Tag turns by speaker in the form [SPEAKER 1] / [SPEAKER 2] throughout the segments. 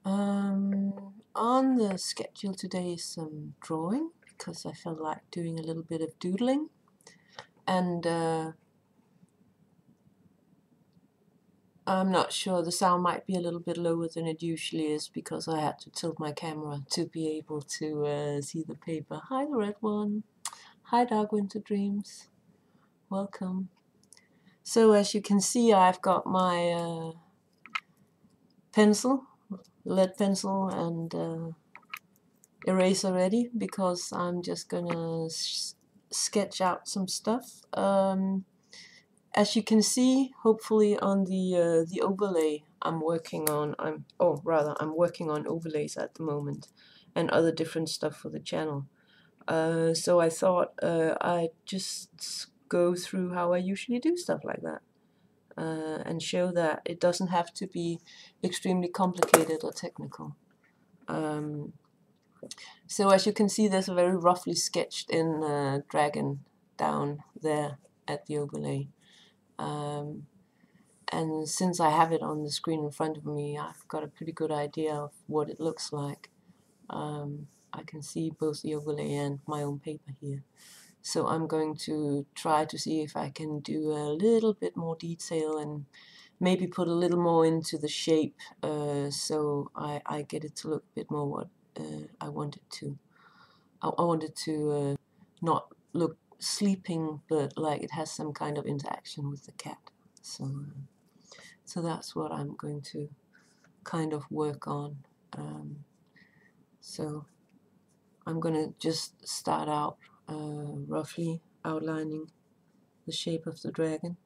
[SPEAKER 1] On the schedule today is some drawing because I felt like doing a little bit of doodling, and I'm not sure, the sound might be a little bit lower than it usually is because I had to tilt my camera to be able to see the paper. Hi, the red one. Hi, Dark Winter Dreams. Welcome. So as you can see, I've got my pencil, lead pencil, and eraser ready because I'm just gonna sketch out some stuff. As you can see, hopefully on the overlay I'm working on, I'm working on overlays at the moment and other different stuff for the channel. So I thought I'd just go through how I usually do stuff like that and show that it doesn't have to be extremely complicated or technical. So as you can see, there's a very roughly sketched in dragon down there at the overlay. And since I have it on the screen in front of me, I've got a pretty good idea of what it looks like. I can see both the overlay and my own paper here. So I'm going to try to see if I can do a little bit more detail and maybe put a little more into the shape so I get it to look a bit more what I want it to. I want it to not look sleeping, but like it has some kind of interaction with the cat. So that's what I'm going to kind of work on. So I'm going to just start out roughly outlining the shape of the dragon.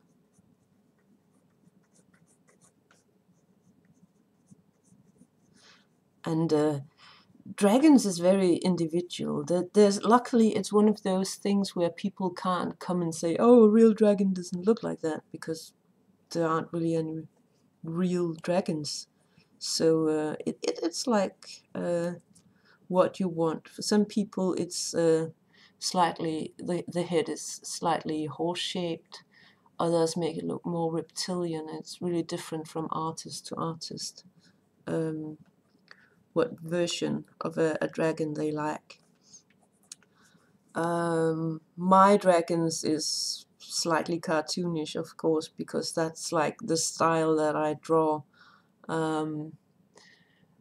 [SPEAKER 1] And dragons is very individual. Luckily it's one of those things where people can't come and say, oh, a real dragon doesn't look like that, because there aren't really any real dragons. So it's like what you want. For some people it's slightly, the head is slightly horse-shaped. Others make it look more reptilian. It's really different from artist to artist. What version of a dragon they like. My dragons is slightly cartoonish, of course, because that's like the style that I draw.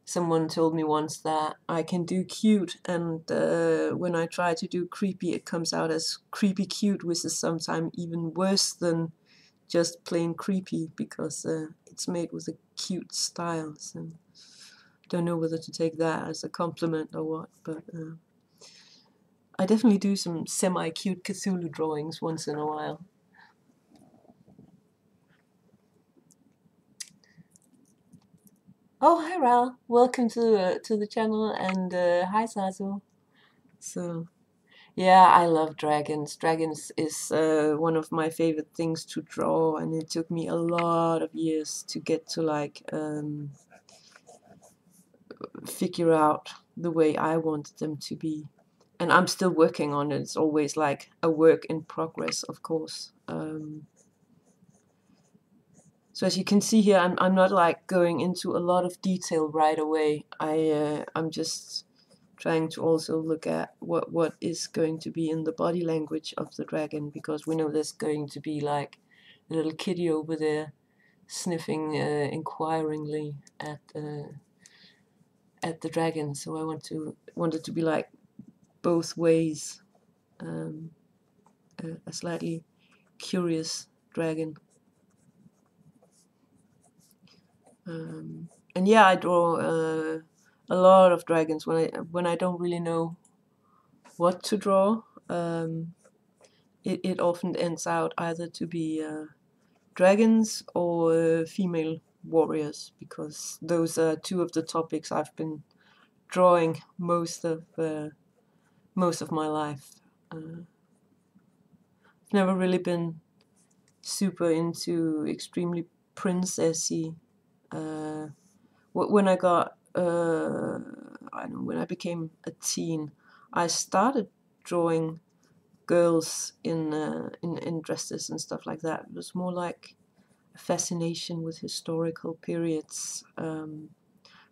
[SPEAKER 1] Someone told me once that I can do cute, and when I try to do creepy, it comes out as creepy cute, which is sometimes even worse than just plain creepy, because it's made with a cute style. So don't know whether to take that as a compliment or what, but I definitely do some semi-cute Cthulhu drawings once in a while. Oh, hi Ral, welcome to the channel, and hi Sazu. So yeah, I love dragons. Dragons is one of my favorite things to draw, and it took me a lot of years to get to like figure out the way I wanted them to be. And I'm still working on it. It's always like a work in progress, of course. So as you can see here, I'm not like going into a lot of detail right away. I'm just trying to also look at what is going to be in the body language of the dragon, because we know there's going to be like a little kitty over there sniffing inquiringly at the dragon. So I want it to be like both ways, a slightly curious dragon. And yeah, I draw a lot of dragons when I don't really know what to draw. It often ends out either to be dragons or female warriors, because those are two of the topics I've been drawing most of my life. I've never really been super into extremely princessy. When I got I don't know, when I became a teen, I started drawing girls in dresses and stuff like that. It was more like a fascination with historical periods.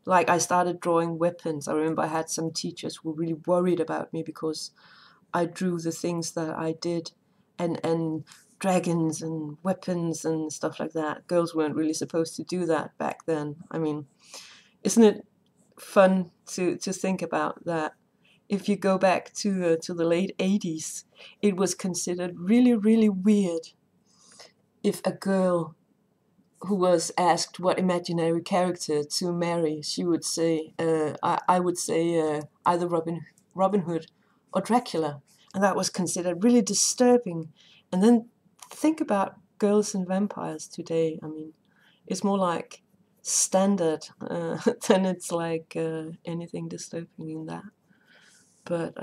[SPEAKER 1] like I started drawing weapons. I remember I had some teachers who were really worried about me because I drew the things that I did, and dragons and weapons and stuff like that. Girls weren't really supposed to do that back then. I mean, isn't it fun to think about that? If you go back to the late 80s, it was considered really, really weird if a girl who was asked what imaginary character to marry, she would say, I would say either Robin Hood or Dracula. And that was considered really disturbing. And then think about girls and vampires today. I mean, it's more like standard than it's like anything disturbing in that. But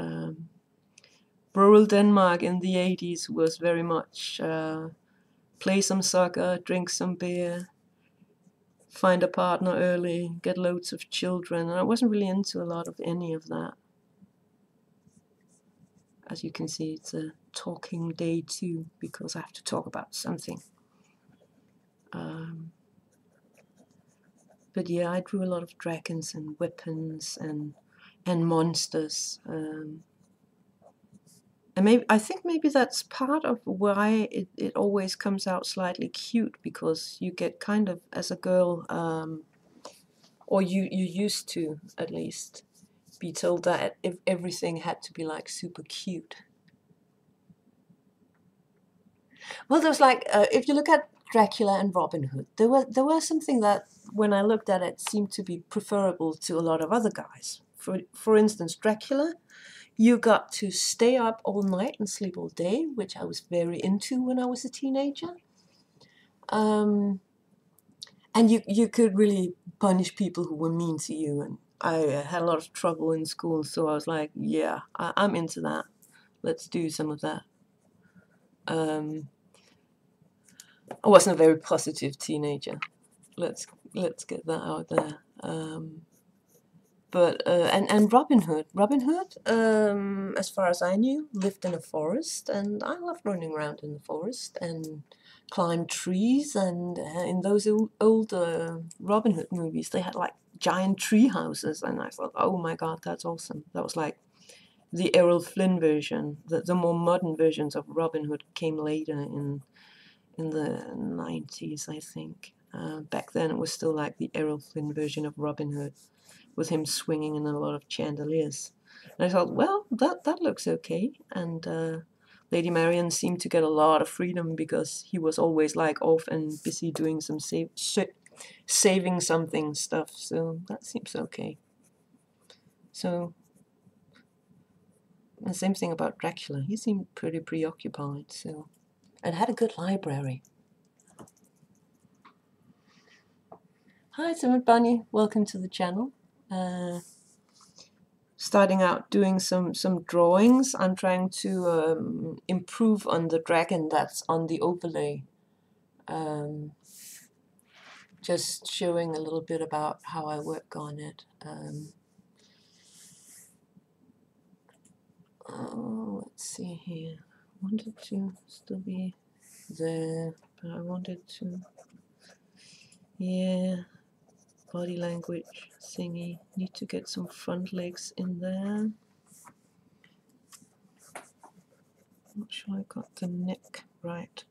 [SPEAKER 1] rural Denmark in the 80s was very much play some soccer, drink some beer, find a partner early, get loads of children. And I wasn't really into a lot of any of that. As you can see, it's a talking day too, because I have to talk about something. But yeah, I drew a lot of dragons and weapons and monsters. And maybe I think maybe that's part of why it always comes out slightly cute, because you get kind of, as a girl, or you used to at least, be told that if everything had to be like super cute. Well, there was like, if you look at Dracula and Robin Hood, there was something that, when I looked at it, seemed to be preferable to a lot of other guys. For instance, Dracula, you got to stay up all night and sleep all day, which I was very into when I was a teenager. And you could really punish people who were mean to you. And I had a lot of trouble in school, so I was like, yeah, I'm into that. Let's do some of that. I wasn't a very positive teenager. Let's get that out there. But and Robin Hood, as far as I knew, lived in a forest, and I loved running around in the forest and climb trees. And in those old Robin Hood movies, they had like giant tree houses, and I thought, oh my God, that's awesome. That was like the Errol Flynn version. The more modern versions of Robin Hood came later in the 90s, I think. Back then, it was still like the Errol Flynn version of Robin Hood, with him swinging in a lot of chandeliers. And I thought, well, that looks okay. And Lady Marian seemed to get a lot of freedom, because he was always like off and busy doing some saving something stuff. So that seems okay. So the same thing about Dracula. He seemed pretty preoccupied. So, and had a good library. Hi, Timid Bunny. Welcome to the channel. Starting out doing some drawings. I'm trying to improve on the dragon that's on the overlay. Just showing a little bit about how I work on it. Let's see here. I wanted to still be there, but I wanted to, yeah, body language thingy. Need to get some front legs in there. Not sure I got the neck right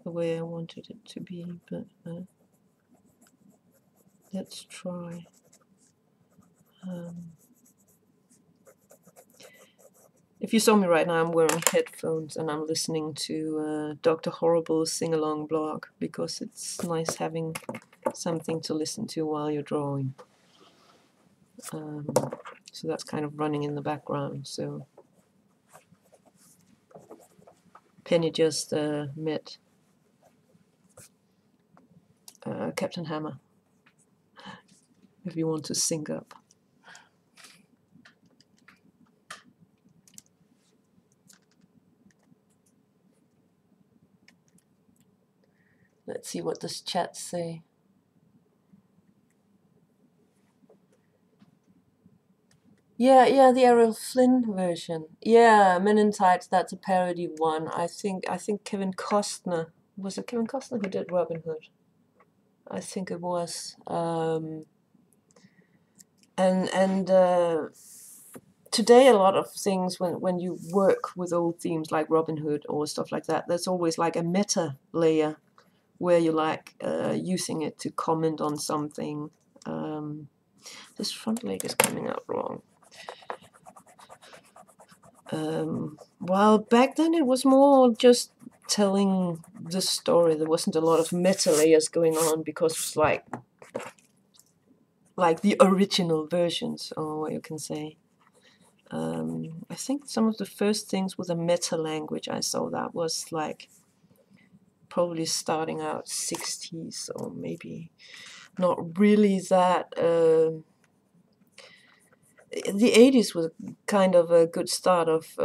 [SPEAKER 1] the way I wanted it to be, but let's try. If you saw me right now, I'm wearing headphones and I'm listening to Dr. Horrible's sing-along blog, because it's nice having something to listen to while you're drawing. So that's kind of running in the background. So Penny just met Captain Hammer, if you want to sync up. Let's see what this chat say. Yeah, the Errol Flynn version. Yeah, Men in Tights, that's a parody one. I think Kevin Costner, was it Kevin Costner who did Robin Hood? I think it was. and today a lot of things, when you work with old themes like Robin Hood or stuff like that, there's always like a meta layer where you like using it to comment on something. This front leg is coming out wrong. While back then it was more just telling the story. There wasn't a lot of meta layers going on because it's like the original versions, or what you can say. I think some of the first things with a meta language I saw that was like probably starting out 60s, or maybe not really that. The 80s was kind of a good start of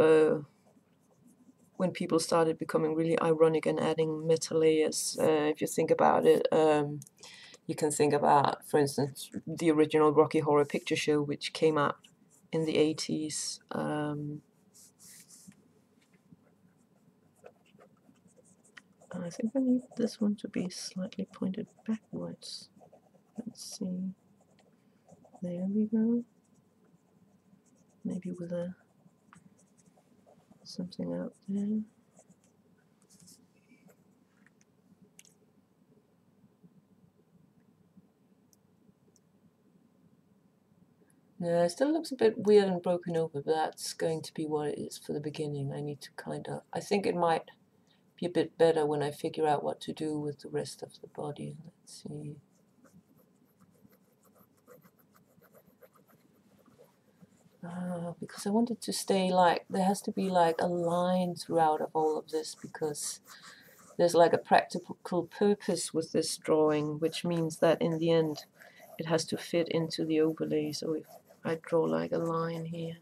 [SPEAKER 1] when people started becoming really ironic and adding meta layers. If you think about it, you can think about, for instance, the original Rocky Horror Picture Show, which came out in the 80s. I think I need this one to be slightly pointed backwards. Let's see. There we go. Maybe with something out there. Yeah, it still looks a bit weird and broken over, but that's going to be what it is for the beginning. I need to I think it might be a bit better when I figure out what to do with the rest of the body. Let's see. Because I wanted to stay like, there has to be like a line throughout of all of this, because there's like a practical purpose with this drawing, which means that in the end it has to fit into the overlay. So if I draw like a line here,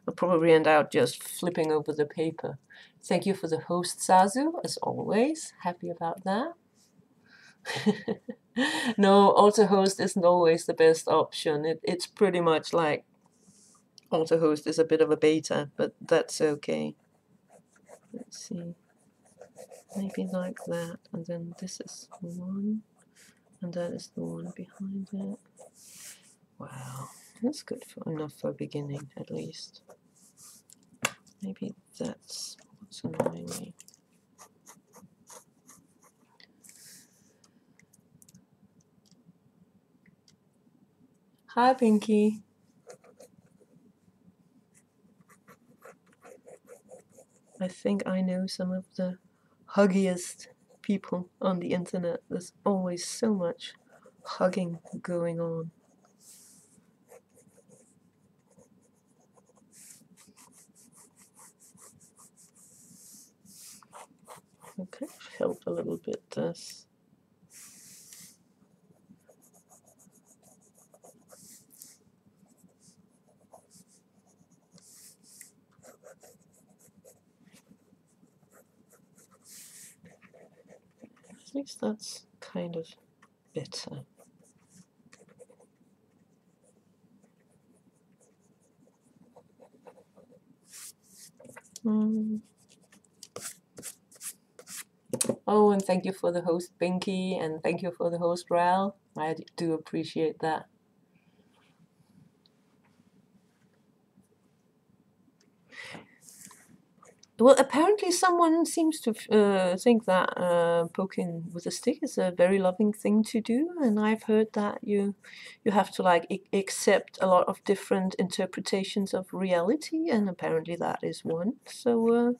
[SPEAKER 1] I'll probably end out just flipping over the paper. Thank you for the host, Sazu, as always. Happy about that. No, AutoHost isn't always the best option. It's pretty much like AutoHost is a bit of a beta, but that's okay. Let's see. Maybe like that, and then this is one, and that is the one behind it. Wow, that's good enough for a beginning, at least. Maybe that's what's annoying me. Hi, Pinky. I think I know some of the huggiest people on the internet. There's always so much hugging going on. Okay, help a little bit this. At least that's kind of better. Oh, and thank you for the host, Binky, and thank you for the host, Ral. I do appreciate that. Well, apparently someone seems to think that poking with a stick is a very loving thing to do, and I've heard that you have to like accept a lot of different interpretations of reality, and apparently that is one. So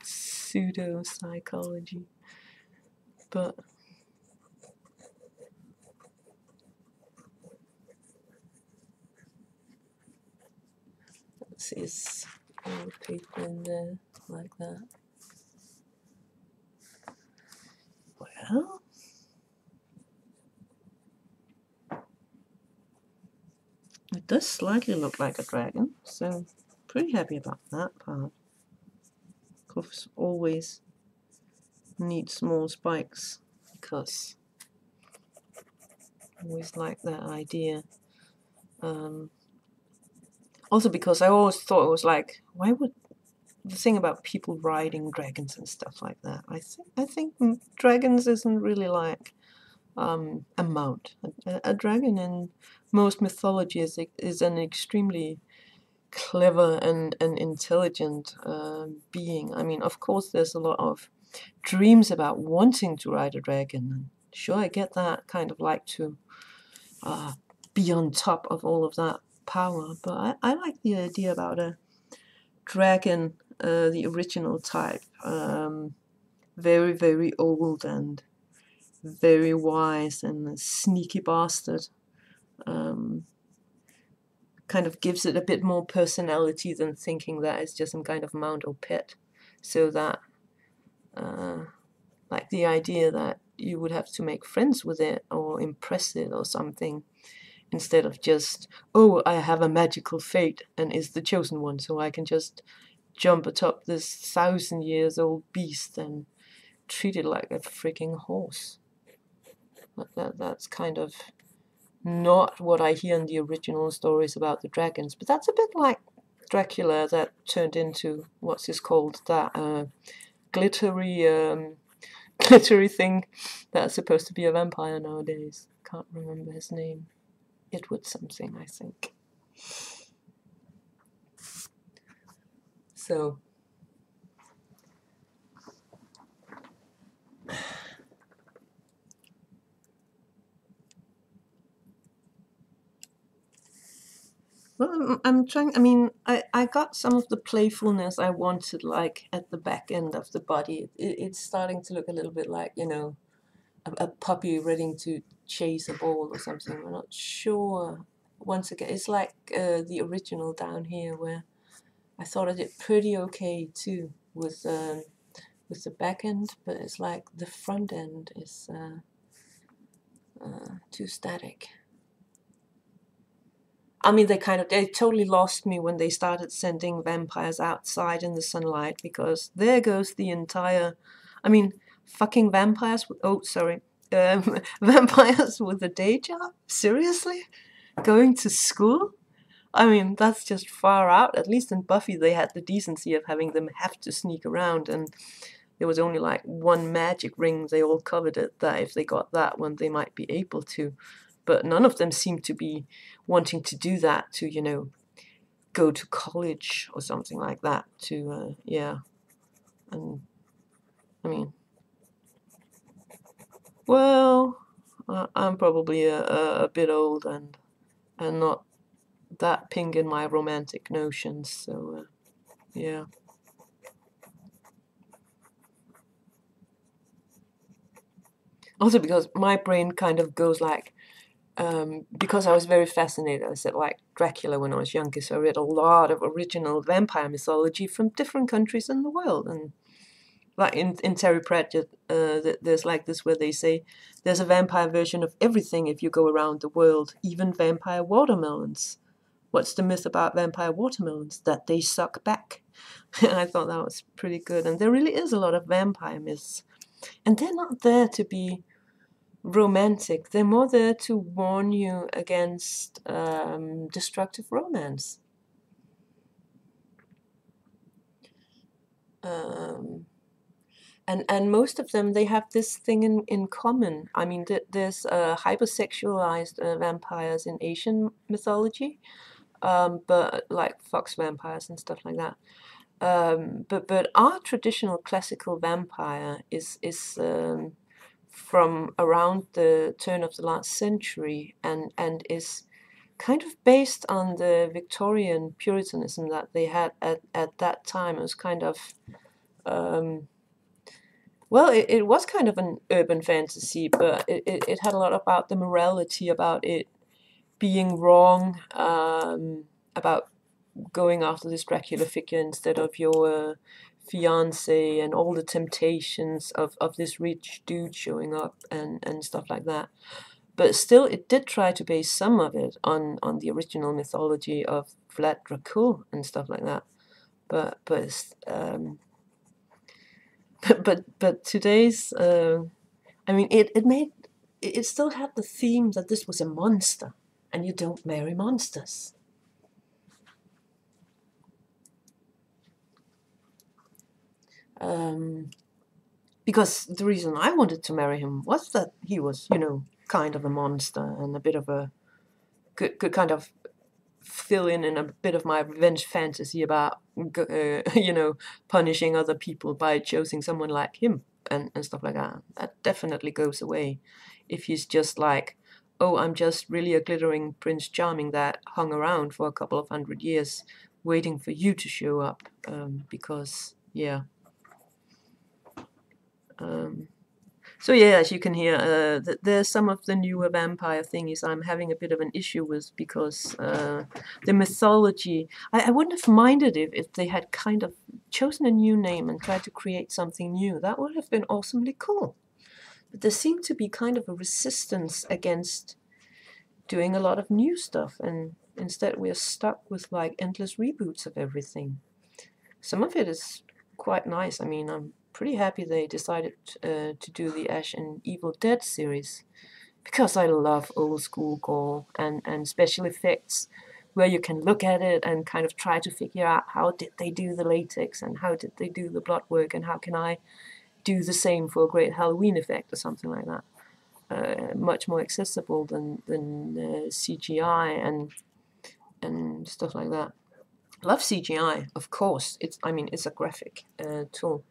[SPEAKER 1] pseudo psychology, but let's see, it's all the paper in there like that. Well, it does slightly look like a dragon, so pretty happy about that part. Of course, always need small spikes, because I always like that idea. Also because I always thought it was like, why would the thing about people riding dragons and stuff like that. I think dragons isn't really like a mount. A dragon in most mythology is an extremely clever and intelligent being. I mean, of course, there's a lot of dreams about wanting to ride a dragon. Sure, I get that, kind of like to be on top of all of that power, but I like the idea about a dragon, the original type, very, very old and very wise and a sneaky bastard. Kind of gives it a bit more personality than thinking that it's just some kind of mount or pet. So that, like the idea that you would have to make friends with it or impress it or something, instead of just, oh, I have a magical fate and is the chosen one, so I can just jump atop this 1,000-year-old beast and treat it like a freaking horse. That's kind of not what I hear in the original stories about the dragons, but that's a bit like Dracula that turned into, what's his called, that glittery thing that's supposed to be a vampire nowadays. Can't remember his name. Edward something, I think. So well, I'm trying, I mean, I got some of the playfulness I wanted, like, at the back end of the body. It's starting to look a little bit like, you know, a puppy ready to chase a ball or something. I'm not sure. Once again, it's like the original down here, where I thought I did pretty okay, too, with the back end, but it's like the front end is too static. I mean, they totally lost me when they started sending vampires outside in the sunlight, because there goes the entire, I mean, fucking vampires, vampires with a day job? Seriously? Going to school? I mean, that's just far out. At least in Buffy, they had the decency of having them have to sneak around, and there was only like one magic ring. They all covered it, that if they got that one, they might be able to. But none of them seem to be wanting to do that to, you know, go to college or something like that. To, yeah. And, I mean, well, I'm probably a bit old and not that pink in my romantic notions, so, yeah. Also because my brain kind of goes like, because I was very fascinated, I said, like Dracula when I was younger, so I read a lot of original vampire mythology from different countries in the world. And like in Terry Pratchett, there's like this where they say there's a vampire version of everything if you go around the world, even vampire watermelons. What's the myth about vampire watermelons? That they suck back. And I thought that was pretty good. And there really is a lot of vampire myths. And they're not there to be romantic. They're more there to warn you against destructive romance. And most of them, they have this thing in common. I mean, there's hypersexualized vampires in Asian mythology, but like fox vampires and stuff like that. But our traditional classical vampire is from around the turn of the last century, and is kind of based on the Victorian Puritanism that they had at that time. It was kind of, well, it was kind of an urban fantasy, but it had a lot about the morality, about it being wrong, about going after this Dracula figure instead of your fiance, and all the temptations of this rich dude showing up and stuff like that. But still, it did try to base some of it on the original mythology of Vlad Dracul and stuff like that. But today's, I mean, it still had the theme that this was a monster, and you don't marry monsters. Because the reason I wanted to marry him was that he was, you know, kind of a monster and a bit of a could kind of fill in a bit of my revenge fantasy about, you know, punishing other people by choosing someone like him and stuff like that. That definitely goes away if he's just like, oh, I'm just really a glittering Prince Charming that hung around for a couple of 100 years waiting for you to show up. Because, yeah. So yeah, as you can hear, there's some of the newer vampire thingies I'm having a bit of an issue with because the mythology, I wouldn't have minded if they had kind of chosen a new name and tried to create something new. That would have been awesomely cool. But there seemed to be kind of a resistance against doing a lot of new stuff, and instead we're stuck with like endless reboots of everything. Some of it is quite nice. I mean, I'm pretty happy they decided to do the Ash and Evil Dead series, because I love old school gore and special effects where you can look at it and kind of try to figure out how did they do the latex and how did they do the blood work and how can I do the same for a great Halloween effect or something like that. Much more accessible than CGI and stuff like that. Love CGI, of course. I mean, it's a graphic tool,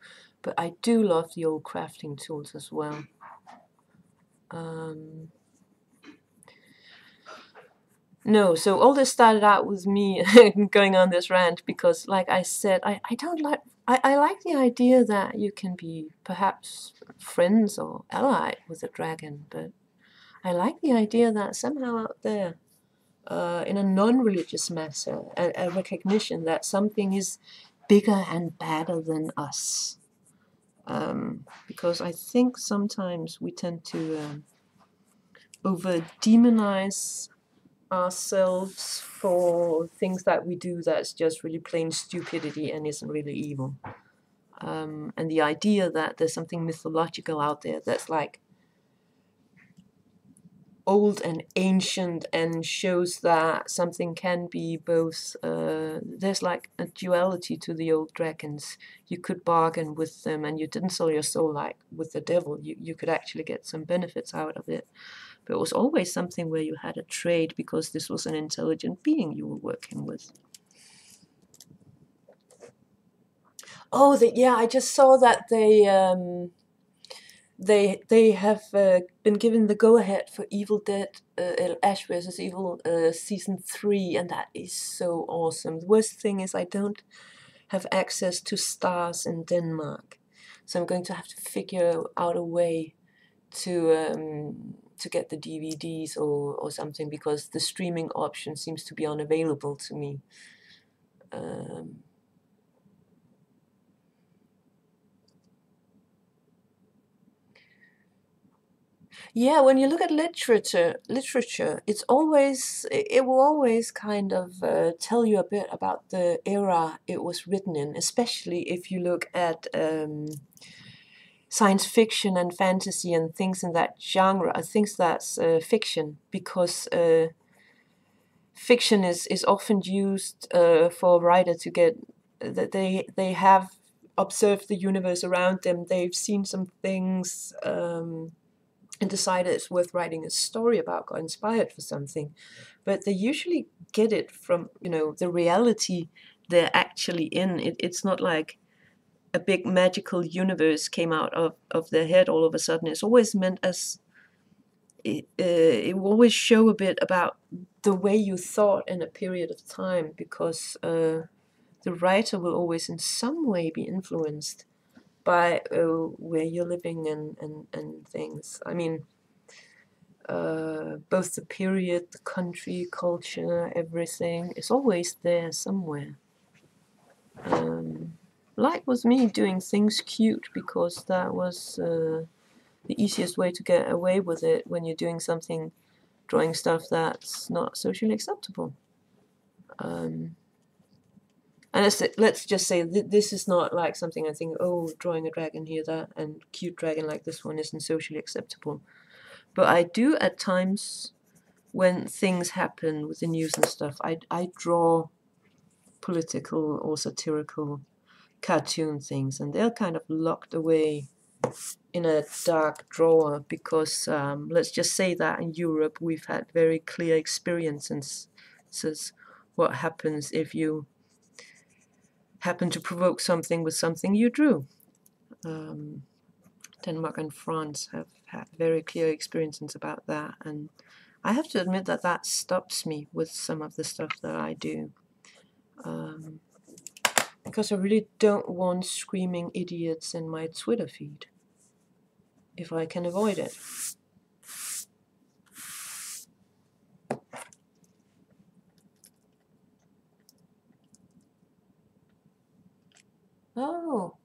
[SPEAKER 1] but I do love the old crafting tools as well. No, so all this started out with me going on this rant because, like I said, I don't like. I like the idea that you can be perhaps friends or allied with a dragon, but I like the idea that somehow out there, in a non-religious matter, a recognition that something is bigger and badder than us. Because I think sometimes we tend to over-demonize ourselves for things that we do that's just really plain stupidity and isn't really evil. And the idea that there's something mythological out there that's like old and ancient and shows that something can be both, there's like a duality to the old dragons. You could bargain with them and you didn't sell your soul like with the devil. You could actually get some benefits out of it. But it was always something where you had a trade because this was an intelligent being you were working with. Oh, yeah, I just saw that they have been given the go-ahead for Evil Dead Ash vs. Evil Season 3, and that is so awesome. The worst thing is I don't have access to Stars in Denmark, so I'm going to have to figure out a way to get the DVDs or something, because the streaming option seems to be unavailable to me. Yeah, when you look at literature, it will always kind of tell you a bit about the era it was written in, especially if you look at science fiction and fantasy and things in that genre. I think that's fiction, because fiction is often used for a writer to get that they have observed the universe around them. They've seen some things. And decided it's worth writing a story about, got inspired for something. But they usually get it from, you know, the reality they're actually in. It's not like a big magical universe came out of their head all of a sudden. It's always meant as, it will always show a bit about the way you thought in a period of time, because the writer will always in some way be influenced by where you're living and things. I mean, both the period, the country, culture, everything is always there somewhere. Like with me doing things cute, because that was the easiest way to get away with it when you're doing something, drawing stuff that's not socially acceptable. And let's just say this is not like something I think, oh, drawing a dragon here, that, and cute dragon like this one isn't socially acceptable. But I do at times, when things happen with the news and stuff, I draw political or satirical cartoon things, and they're kind of locked away in a dark drawer because let's just say that in Europe we've had very clear experiences what happens if you happen to provoke something with something you drew. Denmark and France have had very clear experiences about that, and I have to admit that that stops me with some of the stuff that I do. Because I really don't want screaming idiots in my Twitter feed, if I can avoid it. Oh,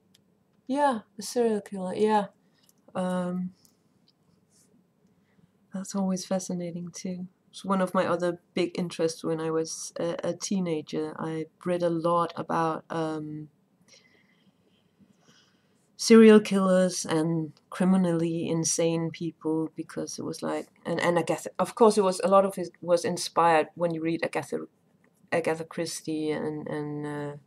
[SPEAKER 1] yeah, a serial killer, yeah. That's always fascinating too. It's one of my other big interests when I was a teenager. I read a lot about serial killers and criminally insane people, because it was like, and Agatha, of course, it was a lot of it was inspired when you read Agatha Christie and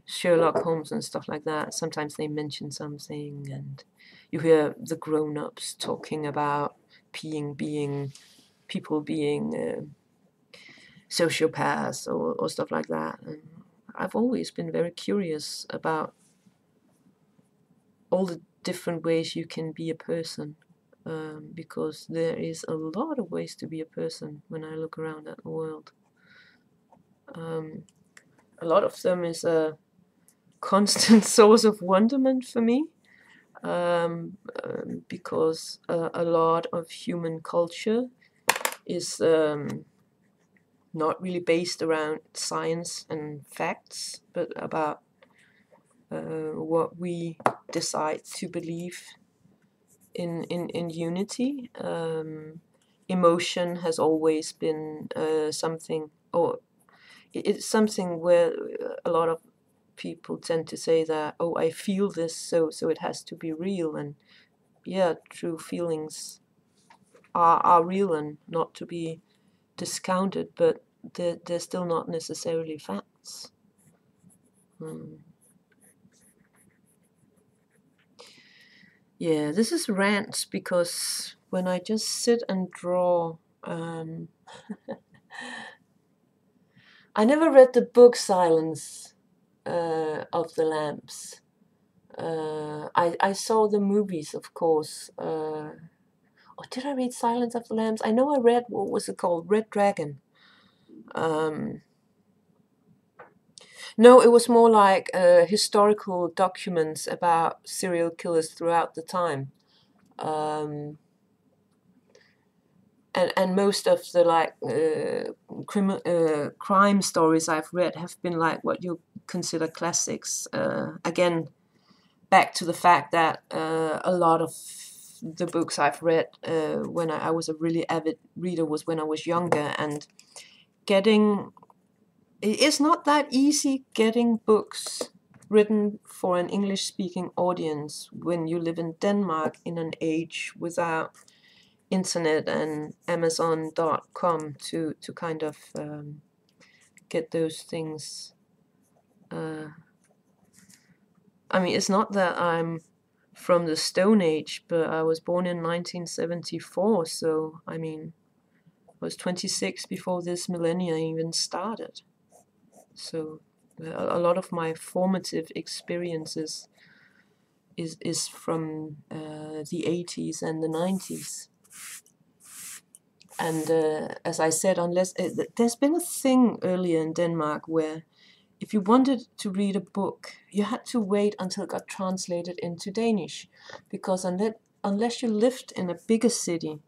[SPEAKER 1] Sherlock Holmes and stuff like that. Sometimes they mention something, and you hear the grown-ups talking about people being sociopaths or stuff like that. And I've always been very curious about all the different ways you can be a person, because there is a lot of ways to be a person when I look around at the world. A lot of them is a constant source of wonderment for me, because a lot of human culture is not really based around science and facts, but about what we decide to believe in unity. Emotion has always been something, or it's something where a lot of people tend to say that, oh, I feel this, so it has to be real. And yeah, true feelings are real and not to be discounted, but they're still not necessarily facts. Yeah, this is rants because when I just sit and draw, I never read the book Silence of the Lambs. I saw the movies, of course. Or did I read Silence of the Lambs? I know I read, what was it called? Red Dragon. No, it was more like historical documents about serial killers throughout the time. And most of the like crime stories I've read have been like what you consider classics. Again, back to the fact that a lot of the books I've read when I was a really avid reader was when I was younger, and it's not that easy getting books written for an English-speaking audience when you live in Denmark in an age without internet and Amazon.com to kind of get those things. I mean, it's not that I'm from the Stone Age, but I was born in 1974, so I mean, I was 26 before this millennia even started. So a lot of my formative experiences is from the 80s and the 90s. And as I said, there's been a thing earlier in Denmark where if you wanted to read a book, you had to wait until it got translated into Danish, because unless you lived in a bigger city,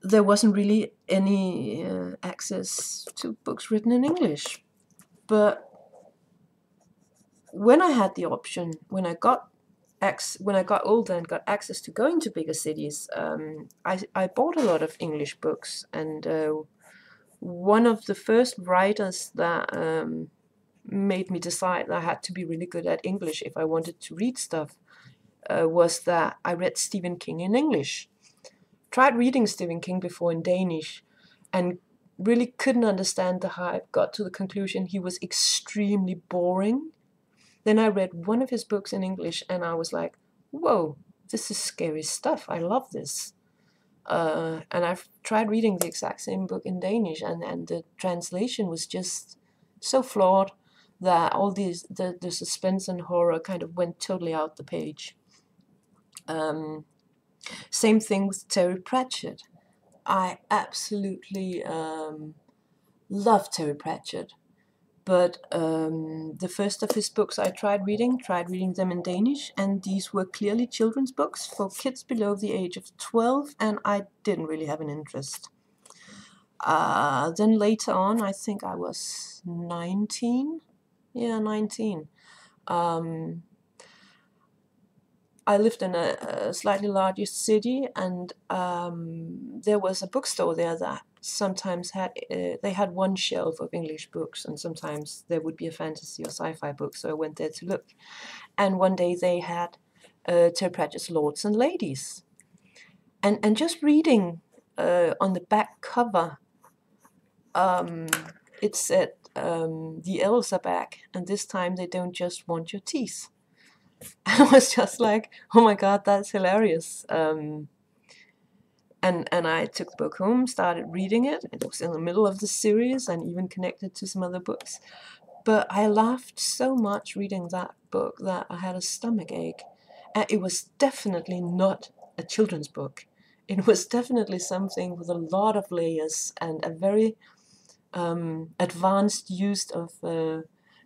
[SPEAKER 1] there wasn't really any access to books written in English. But when I had the option, when I got older and got access to going to bigger cities, I bought a lot of English books. And one of the first writers that made me decide that I had to be really good at English if I wanted to read stuff was that I read Stephen King in English. Tried reading Stephen King before in Danish, and really couldn't understand the hype, got to the conclusion he was extremely boring. Then I read one of his books in English and I was like, whoa, this is scary stuff. I love this. And I've tried reading the exact same book in Danish, and the translation was just so flawed that all these the suspense and horror kind of went totally out the page. Same thing with Terry Pratchett. I absolutely love Terry Pratchett, but the first of his books I tried reading them in Danish, and these were clearly children's books for kids below the age of 12, and I didn't really have an interest. Then later on, I think I was 19. Yeah, 19. I lived in a slightly larger city, and there was a bookstore there that sometimes had they had one shelf of English books, and sometimes there would be a fantasy or sci-fi book. So I went there to look, and one day they had Terry Pratchett's Lords and Ladies, and just reading on the back cover, it said the elves are back, and this time they don't just want your teeth. I was just like, oh my god, that's hilarious. And I took the book home, started reading it. It was in the middle of the series and even connected to some other books. But I laughed so much reading that book that I had a stomach ache. And it was definitely not a children's book. It was definitely something with a lot of layers and a very advanced use of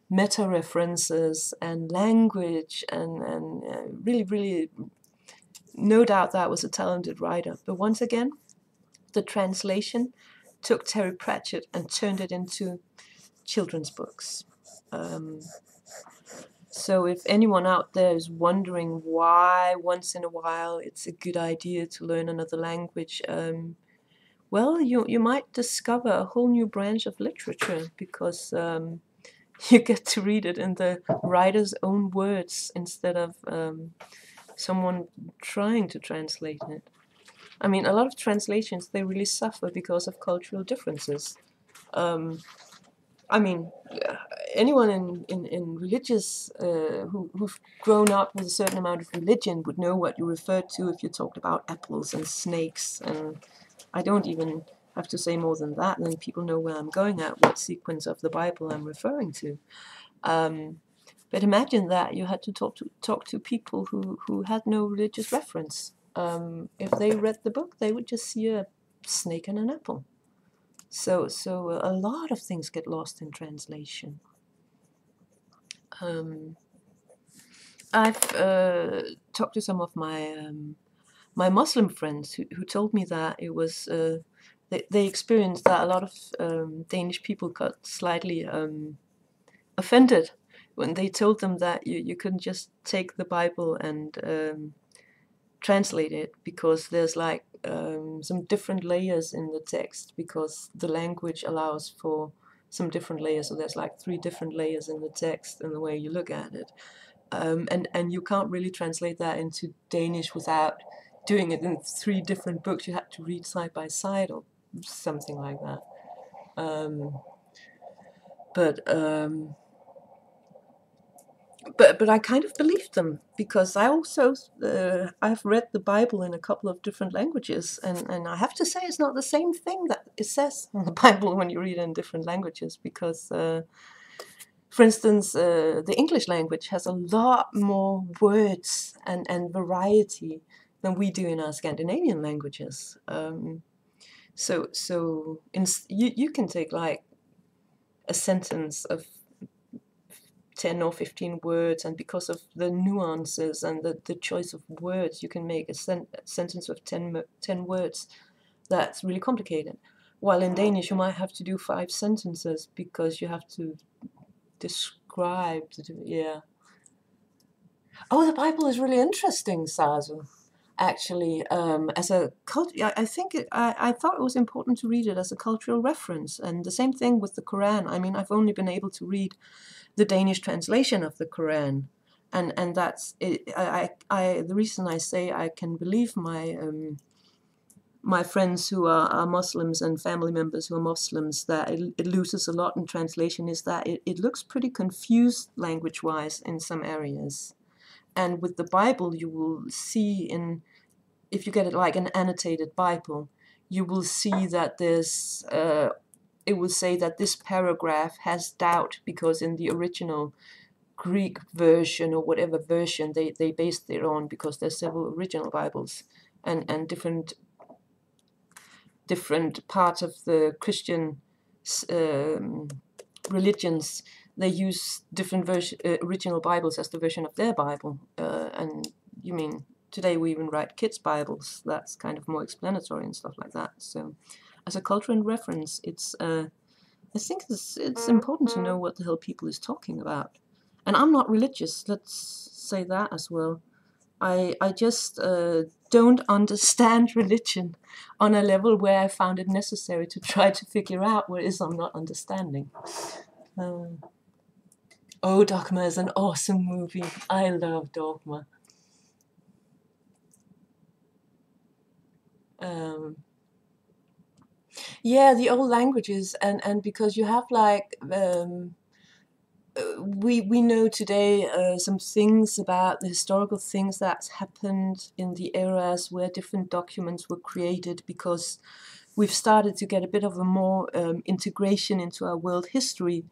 [SPEAKER 1] meta references and language, and really, no doubt that was a talented writer. But once again, the translation took Terry Pratchett and turned it into children's books. So if anyone out there is wondering why once in a while it's a good idea to learn another language, well, you might discover a whole new branch of literature, because you get to read it in the writer's own words instead of someone trying to translate it. I mean, a lot of translations, they really suffer because of cultural differences. I mean, anyone in religious, who've grown up with a certain amount of religion would know what you referred to if you talked about apples and snakes, and I don't even have to say more than that, and then people know where I'm going at, what sequence of the Bible I'm referring to. But imagine that you had to talk to people who had no religious reference. If they read the book, they would just see a snake and an apple. So a lot of things get lost in translation. I've talked to some of my my Muslim friends who told me that it was they experienced that a lot of Danish people got slightly offended when they told them that you couldn't just take the Bible and translate it, because there's like some different layers in the text, because the language allows for some different layers. So there's like 3 different layers in the text and the way you look at it. And you can't really translate that into Danish without doing it in 3 different books. You had to read side by side or something like that. But I kind of believed them, because I also I've read the Bible in a couple of different languages, and I have to say it's not the same thing that it says in the Bible when you read it in different languages, because for instance, the English language has a lot more words and variety than we do in our Scandinavian languages. You can take like a sentence of 10 or 15 words, and because of the nuances and the choice of words, you can make a sentence of 10 words that's really complicated. While in Danish, you might have to do 5 sentences because you have to describe. Yeah. Oh, the Bible is really interesting, Sazu. Actually, as a I think I thought it was important to read it as a cultural reference, and the same thing with the Quran. I mean, I've only been able to read the Danish translation of the Quran, and that's it. The reason I say I can believe my friends who are Muslims and family members who are Muslims, that it loses a lot in translation is that it looks pretty confused language-wise in some areas. And with the Bible, you will see if you get it like an annotated Bible, you will see that there's, it will say that this paragraph has doubt because in the original Greek version or whatever version they based it on, because there's several original Bibles and different parts of the Christian religions, they use different original Bibles as the version of their Bible. And you mean today we even write kids' Bibles. That's kind of more explanatory and stuff like that. So as a culture and reference, I think it's important to know what the hell people is talking about. And I'm not religious, let's say that as well. I just don't understand religion on a level where I found it necessary to try to figure out what it is I'm not understanding. Oh, Dogma is an awesome movie. I love Dogma. Yeah, the old languages, and because you have like we know today some things about the historical things that's happened in the eras where different documents were created, because we've started to get a bit of a more integration into our world history,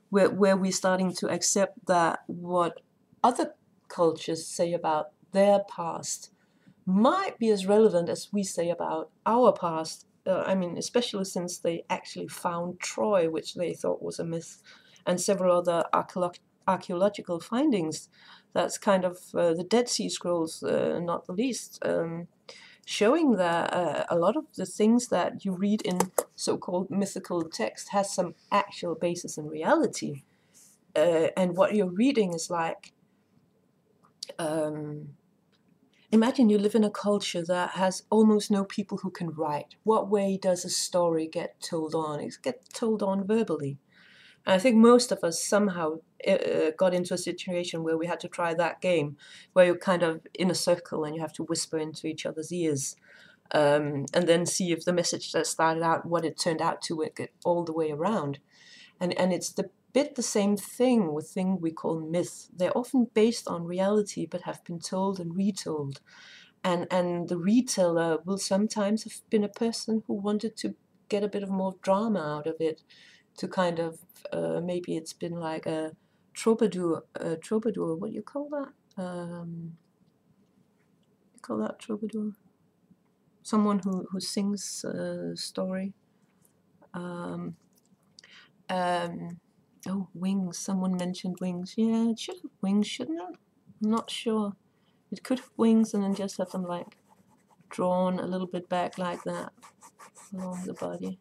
[SPEAKER 1] where we're starting to accept that what other cultures say about their past might be as relevant as we say about our past. I mean, especially since they actually found Troy, which they thought was a myth, and several other archaeological findings. That's kind of the Dead Sea Scrolls, not the least, showing that a lot of the things that you read in so-called mythical text has some actual basis in reality. And what you're reading is like, imagine you live in a culture that has almost no people who can write. What way does a story get told on? It gets told on verbally. And I think most of us somehow got into a situation where we had to try that game, where you're kind of in a circle and you have to whisper into each other's ears, and then see if the message that started out, what it turned out to, get all the way around. And it's the same thing with things we call myths. They're often based on reality, but have been told and retold. And the reteller will sometimes have been a person who wanted to get a bit of more drama out of it, to kind of, maybe it's been like a troubadour, what do you call that? You call that troubadour? Someone who sings a story. Oh, wings. Someone mentioned wings. Yeah, it should have wings, shouldn't it? I'm not sure. It could have wings and then just have them like drawn a little bit back like that along the body.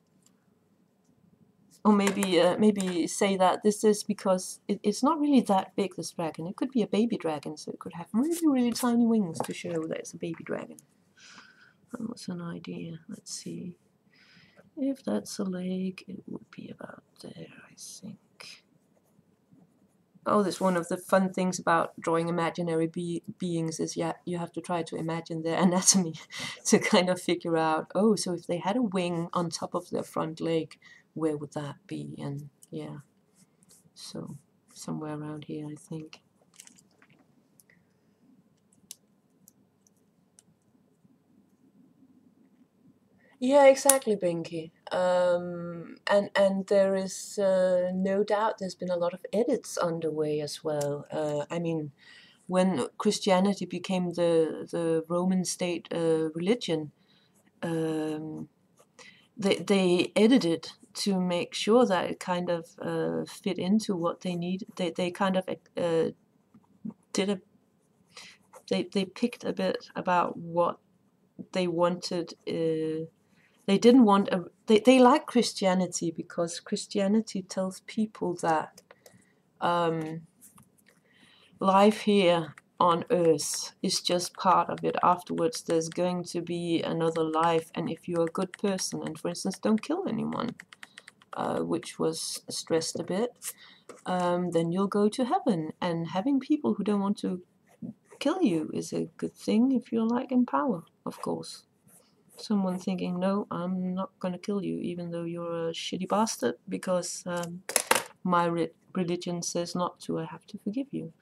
[SPEAKER 1] Or maybe say that this is because it's not really that big, this dragon. It could be a baby dragon, so it could have really, really tiny wings to show that it's a baby dragon. That was an idea. Let's see. If that's a leg, it would be about there, I think. Oh, that's one of the fun things about drawing imaginary beings is, yeah, you have to try to imagine their anatomy to kind of figure out, oh, so if they had a wing on top of their front leg, where would that be? And yeah, so somewhere around here, I think. Yeah, exactly, Binky. And there is no doubt there's been a lot of edits underway as well. I mean, when Christianity became the Roman state religion, they edited to make sure that it kind of fit into what they need. They kind of did a they picked a bit about what they wanted. They didn't want a. They like Christianity because Christianity tells people that life here on earth is just part of it. Afterwards, there's going to be another life, and if you're a good person, and for instance, don't kill anyone, which was stressed a bit, then you'll go to heaven. And having people who don't want to kill you is a good thing if you're like in power, of course. someone thinking, no, I'm not going to kill you, even though you're a shitty bastard, because my religion says not to. I have to forgive you.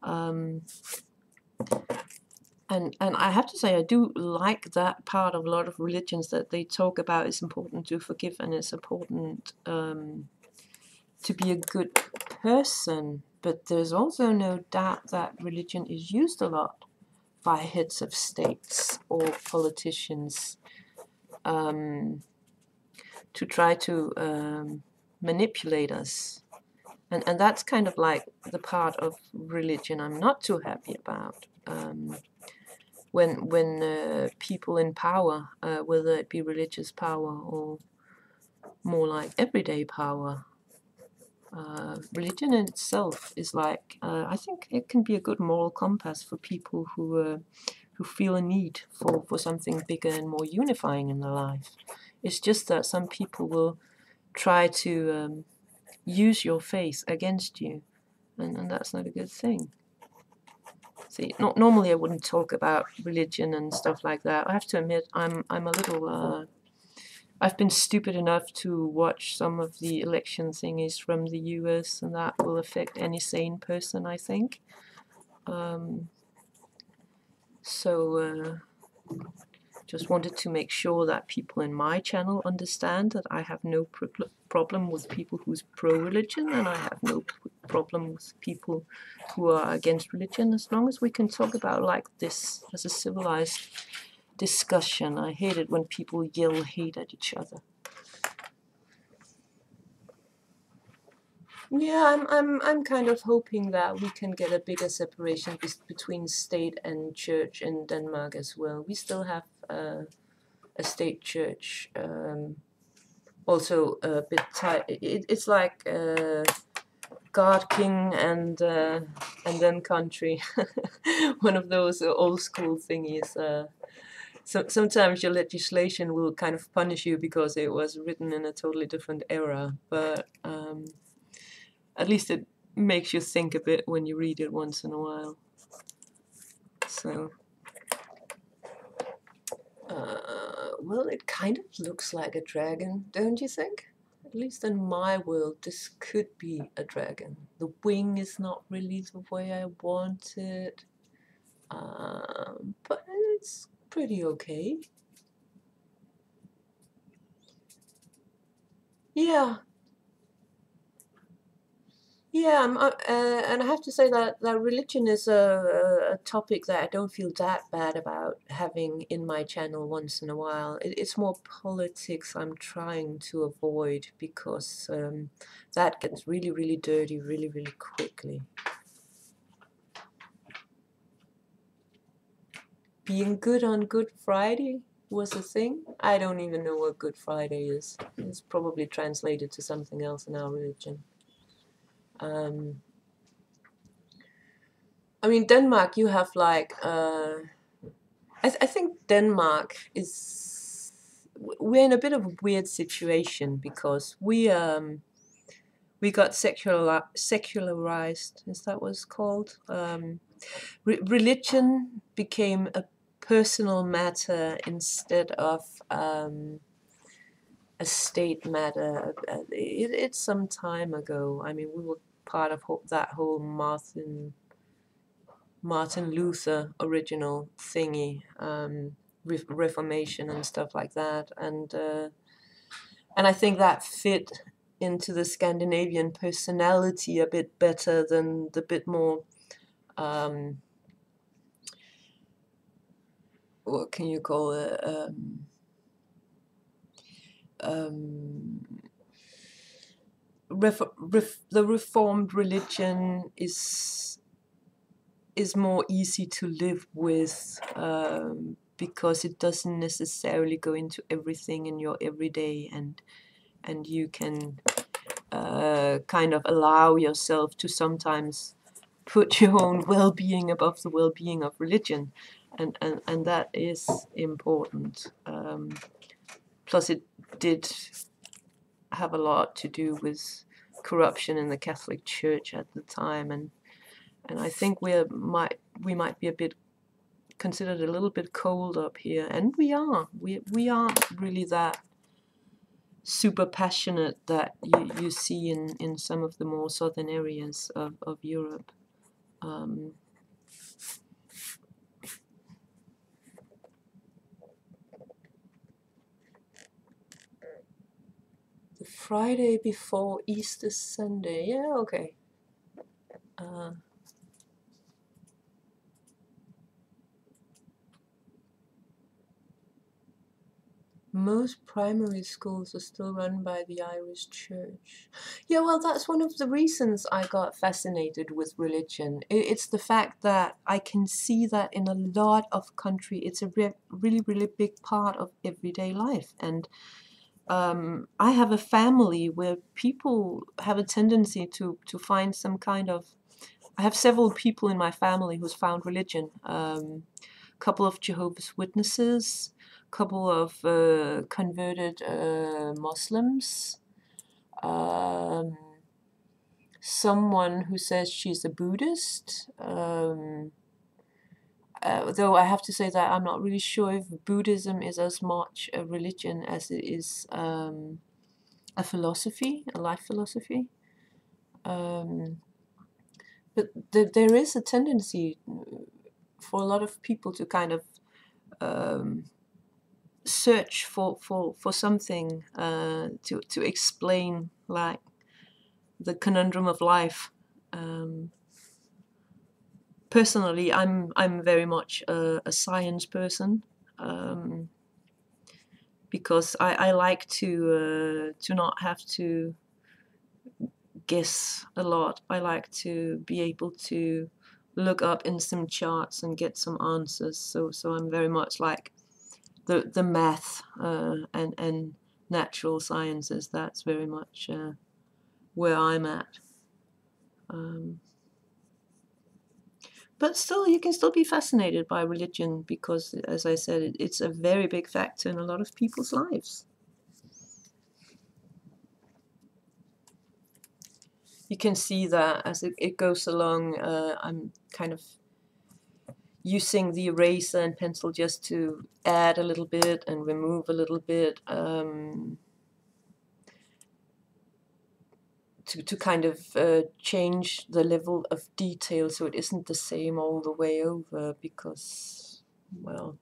[SPEAKER 1] And I have to say, I do like that part of a lot of religions, that they talk about it's important to forgive, and it's important to be a good person. But there's also no doubt that religion is used a lot by heads of states or politicians to try to manipulate us. And that's kind of like the part of religion I'm not too happy about. When people in power, whether it be religious power or more like everyday power, religion in itself is like, I think it can be a good moral compass for people who feel a need for something bigger and more unifying in their life. It's just that some people will try to use your faith against you, and that's not a good thing. See, normally I wouldn't talk about religion and stuff like that. I have to admit, I'm a little. I've been stupid enough to watch some of the election thingies from the US, and that will affect any sane person, I think. So just wanted to make sure that people in my channel understand that I have no problem with people who's pro-religion, and I have no problem with people who are against religion, as long as we can talk about like this as a civilized discussion. I hate it when people yell hate at each other. Yeah, I'm kind of hoping that we can get a bigger separation between state and church in Denmark as well. We still have a state church, also a bit tight. It's like God, king, and then country. One of those old school thingies. So sometimes your legislation will kind of punish you because it was written in a totally different era, but at least it makes you think a bit when you read it once in a while. So, well, it kind of looks like a dragon, don't you think? At least in my world, this could be a dragon. The wing is not really the way I want it, but it's pretty okay. Yeah. Yeah, and I have to say that religion is a topic that I don't feel that bad about having in my channel once in a while. It's more politics I'm trying to avoid, because that gets really, really dirty really, really quickly. Being good on Good Friday was a thing. I don't even know what Good Friday is. It's probably translated to something else in our religion. I mean, Denmark, you have like, I think Denmark is, we're in a bit of a weird situation, because we got secularized, is that what it's called? Religion became a personal matter instead of a state matter. It's some time ago. I mean, we were part of that whole Martin Luther original thingy, Reformation and stuff like that, and I think that fit into the Scandinavian personality a bit better than the bit more, what can you call it, the Reformed religion is more easy to live with, because it doesn't necessarily go into everything in your everyday, and you can kind of allow yourself to sometimes put your own well-being above the well-being of religion, and that is important. Plus, it did have a lot to do with corruption in the Catholic Church at the time, and I think we might be a bit considered a little bit cold up here, and we aren't really that super passionate that you see in some of the more southern areas of Europe. The Friday before Easter Sunday, yeah, okay. Most primary schools are still run by the Irish Church. Yeah, well, that's one of the reasons I got fascinated with religion. It's the fact that I can see that in a lot of country, it's a really, really big part of everyday life. And I have a family where people have a tendency to find some kind of. I have several people in my family who's found religion. Couple of Jehovah's Witnesses, couple of converted Muslims, someone who says she's a Buddhist. Though I have to say that I'm not really sure if Buddhism is as much a religion as it is a philosophy, a life philosophy. But there is a tendency for a lot of people to kind of search for something to explain, like the conundrum of life. Personally, I'm very much a science person, because I like to not have to guess a lot. I like to be able to look up in some charts and get some answers. So I'm very much like the math and natural sciences. That's very much where I'm at. But still, you can still be fascinated by religion because, as I said, it's a very big factor in a lot of people's lives. You can see that as it goes along, I'm kind of using the eraser and pencil just to add a little bit and remove a little bit, to kind of change the level of detail so it isn't the same all the way over, because, well,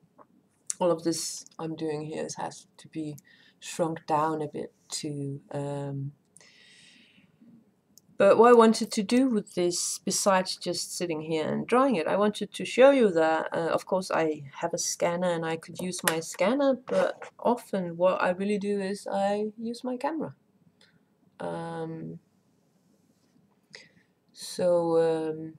[SPEAKER 1] all of this I'm doing here has to be shrunk down a bit to but what I wanted to do with this, besides just sitting here and drawing it, I wanted to show you that, of course, I have a scanner and I could use my scanner, but often what I really do is I use my camera. So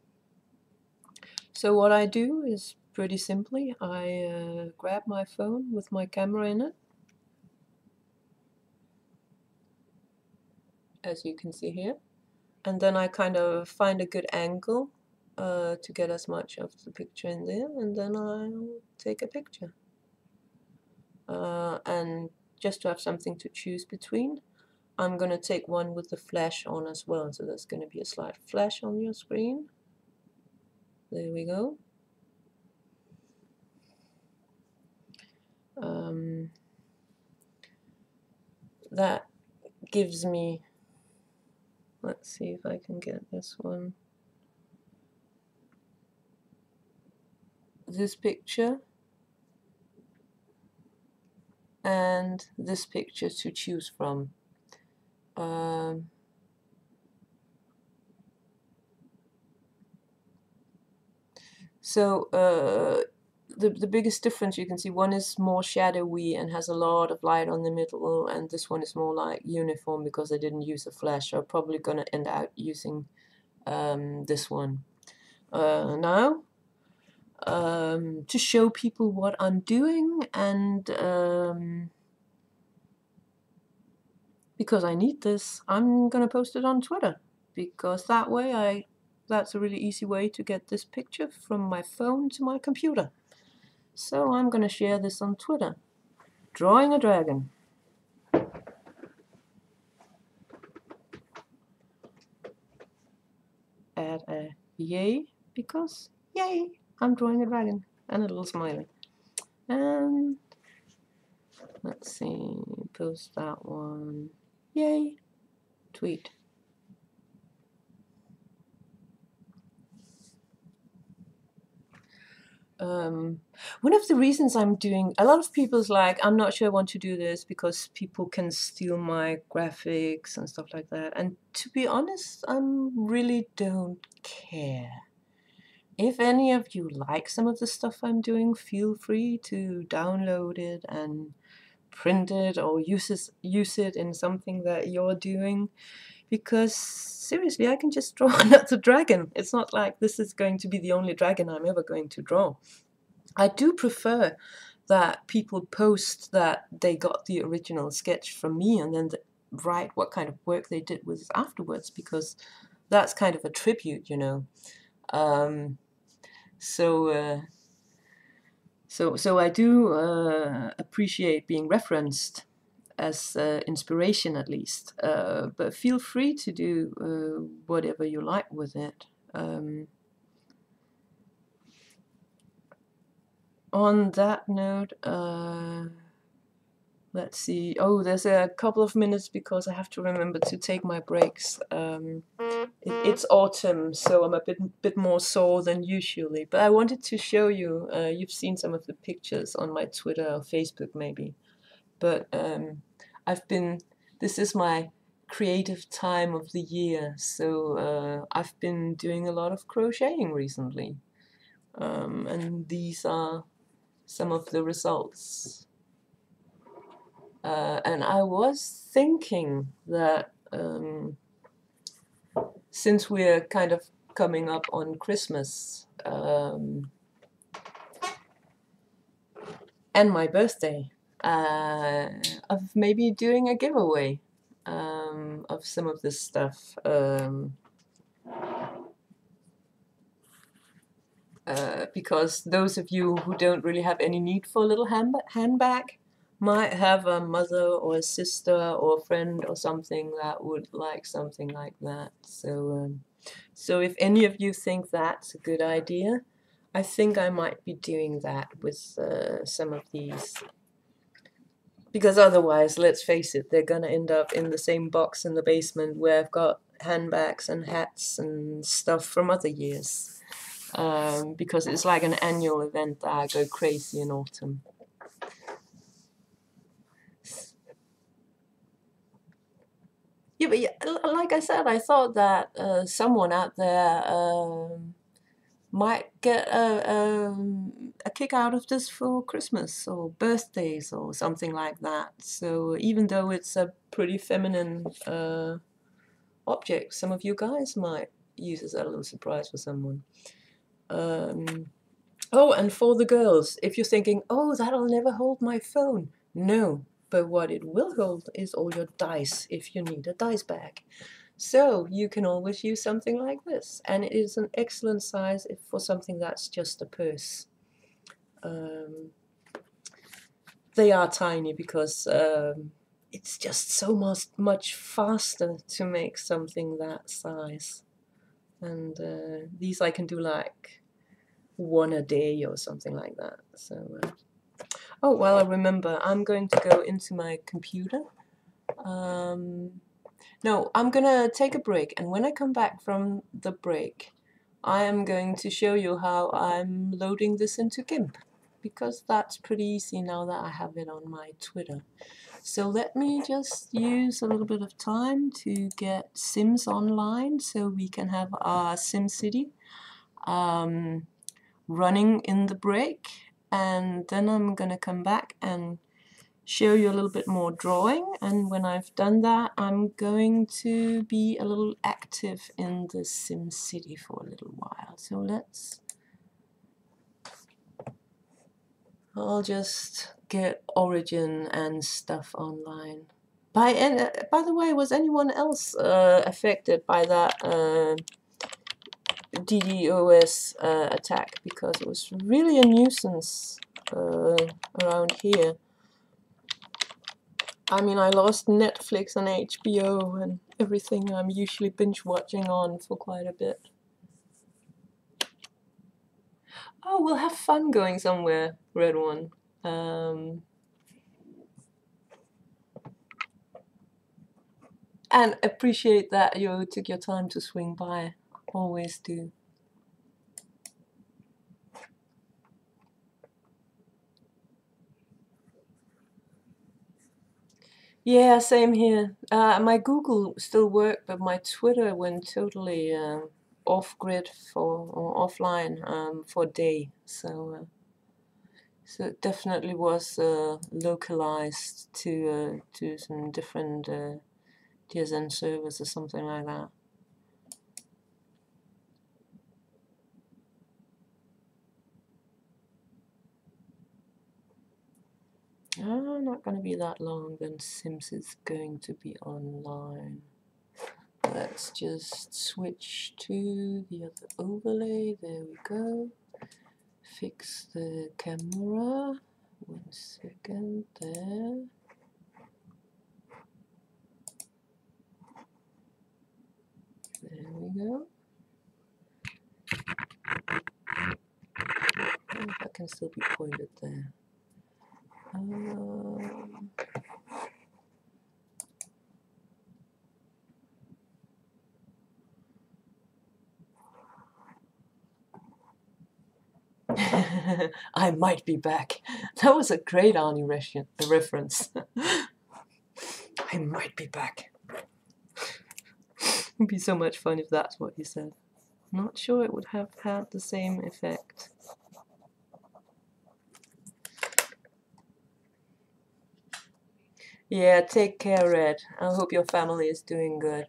[SPEAKER 1] what I do is pretty simply, I grab my phone with my camera in it, as you can see here, and then I kind of find a good angle to get as much of the picture in there, and then I'll take a picture. And just to have something to choose between, I'm going to take one with the flash on as well, so there's going to be a slight flash on your screen. There we go. That gives me, let's see if I can get this one, this picture and this picture to choose from. The biggest difference you can see, one is more shadowy and has a lot of light on the middle, and this one is more like uniform because I didn't use a flash. So I'm probably going to end out using this one. Now, to show people what I'm doing, and because I need this, I'm going to post it on Twitter, because that way that's a really easy way to get this picture from my phone to my computer. So I'm going to share this on Twitter. Drawing a dragon. Add a yay, because yay, I'm drawing a dragon. and a little smiley. And let's see, post that one. Yay! Tweet. One of the reasons I'm doing, a lot of people's like, I'm not sure I want to do this because people can steal my graphics and stuff like that. And to be honest, I really don't care. If any of you like some of the stuff I'm doing, feel free to download it and print it or use it in something that you're doing. Because seriously, I can just draw another dragon. It's not like this is going to be the only dragon I'm ever going to draw. I do prefer that people post that they got the original sketch from me and then write what kind of work they did with it afterwards, because that's kind of a tribute, you know. So I do appreciate being referenced as inspiration, at least. But feel free to do whatever you like with it. On that note, let's see. Oh, there's a couple of minutes because I have to remember to take my breaks. It's autumn, so I'm a bit more sore than usually. But I wanted to show you. You've seen some of the pictures on my Twitter or Facebook, maybe. But this is my creative time of the year, so I've been doing a lot of crocheting recently, and these are some of the results. And I was thinking that since we're kind of coming up on Christmas and my birthday, of maybe doing a giveaway of some of this stuff. Because those of you who don't really have any need for a little handbag might have a mother or a sister or a friend or something that would like something like that. So if any of you think that's a good idea, I think I might be doing that with some of these. Because otherwise, let's face it, they're gonna end up in the same box in the basement where I've got handbags and hats and stuff from other years. Because it's like an annual event that I go crazy in autumn. Yeah, but yeah, like I said, I thought that someone out there might get a kick out of this for Christmas or birthdays or something like that. So even though it's a pretty feminine object, some of you guys might use it as a little surprise for someone. Oh, and for the girls, if you're thinking, oh, that'll never hold my phone. No, but what it will hold is all your dice if you need a dice bag. So you can always use something like this, and it is an excellent size for something that's just a purse. They are tiny because it's just so much faster to make something that size. And these I can do like one a day or something like that. So oh, well, I remember I'm going to go into my computer. No, I'm gonna take a break, and when I come back from the break, I am going to show you how I'm loading this into GIMP, because that's pretty easy now that I have it on my Twitter. So let me just use a little bit of time to get Sims online so we can have our SimCity running in the break, and then I'm gonna come back and show you a little bit more drawing, and when I've done that I'm going to be a little active in the SimCity for a little while. So I'll just get Origin and stuff online. By the way, was anyone else affected by that DDoS attack? Because it was really a nuisance around here. I mean, I lost Netflix and HBO and everything I'm usually binge watching on for quite a bit. Oh, Oh, we'll have fun going somewhere, Red One. And appreciate that you took your time to swing by. Always do. Yeah, same here. My Google still worked, but my Twitter went totally off grid or offline for a day. So it definitely was localized to some different DSN servers or something like that. Not going to be that long, then Sims is going to be online. Let's just switch to the other overlay. There we go. Fix the camera. 1 second there. There we go. Oh, that can still be pointed there. I might be back. That was a great Arnie reference. I might be back. It'd be so much fun if that's what he said. Not sure it would have had the same effect. Yeah, take care, Red. I hope your family is doing good.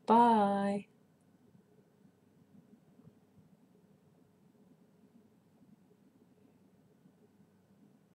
[SPEAKER 1] Bye.